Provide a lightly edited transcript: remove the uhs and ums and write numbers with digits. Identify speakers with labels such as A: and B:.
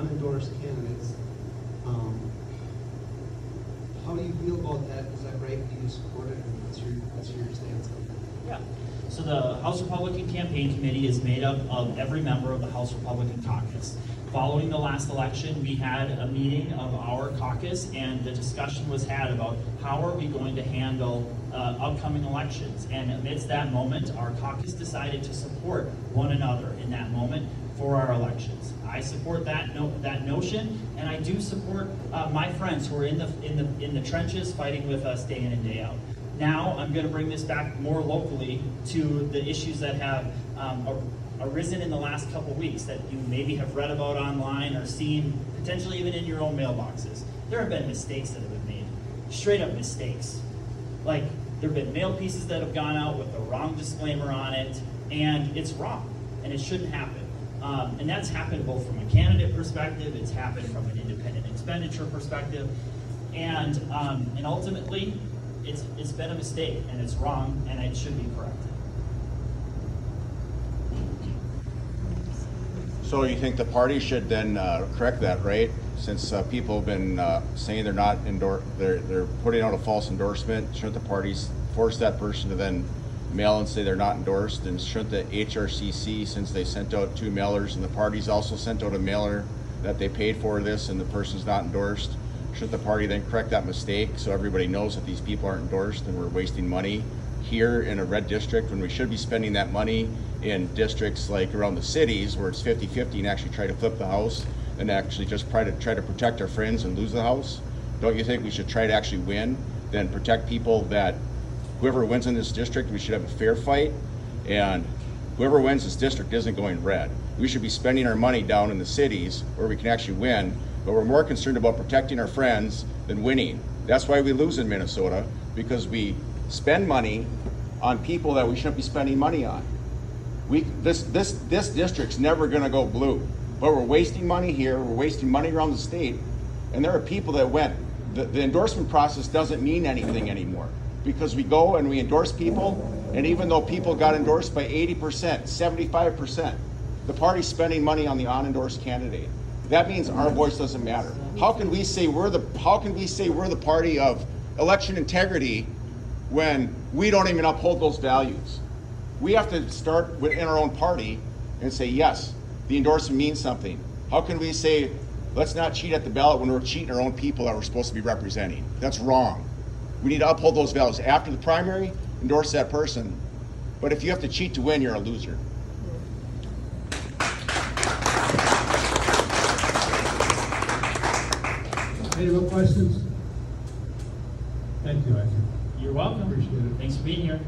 A: unendorsed candidates. How do you feel about that? Is that right? Do you support it? And what's your stance on that?
B: Yeah. So the House Republican Campaign Committee is made up of every member of the House Republican Caucus. Following the last election, we had a meeting of our caucus, and the discussion was had about how are we going to handle upcoming elections. And amidst that moment, our caucus decided to support one another in that moment for our elections. I support that notion, and I do support my friends who are in the trenches fighting with us day in and day out. Now I'm going to bring this back more locally to the issues that have arisen in the last couple weeks that you maybe have read about online or seen potentially even in your own mailboxes. There have been mistakes that have been made, straight up mistakes. Like there have been mail pieces that have gone out with the wrong disclaimer on it, and it's wrong, and it shouldn't happen. And that's happened both from a candidate perspective, it's happened from an independent expenditure perspective, and ultimately, it's been a mistake, and it's wrong, and it should be corrected.
C: So you think the party should then correct that, right? Since people have been saying they're not they're putting out a false endorsement, shouldn't the parties force that person to then mail and say they're not endorsed? And shouldn't the HRCC, since they sent out 2 mailers and the parties also sent out a mailer that they paid for this and the person's not endorsed, shouldn't the party then correct that mistake so everybody knows that these people aren't endorsed and we're wasting money here in a red district when we should be spending that money in districts like around the cities where it's 50-50 and actually try to flip the house and actually just try to protect our friends and lose the house? Don't you think we should try to actually win, then protect people that whoever wins in this district, we should have a fair fight, and whoever wins this district isn't going red. We should be spending our money down in the cities where we can actually win, but we're more concerned about protecting our friends than winning. That's why we lose in Minnesota, because we spend money on people that we shouldn't be spending money on. This district's never gonna go blue, but we're wasting money here, we're wasting money around the state, and there are people that went, the endorsement process doesn't mean anything anymore, because we go and we endorse people, and even though people got endorsed by 80%, 75%, the party's spending money on the unendorsed candidate. That means our voice doesn't matter. How can we say we're the party of election integrity when we don't even uphold those values? We have to start within our own party and say, yes, the endorsement means something. How can we say, let's not cheat at the ballot when we're cheating our own people that we're supposed to be representing? That's wrong. We need to uphold those values. After the primary, endorse that person. But if you have to cheat to win, you're a loser.
D: Any more questions? Thank you, Isaac.
B: You're welcome.
D: Appreciate it.
B: Thanks for being here.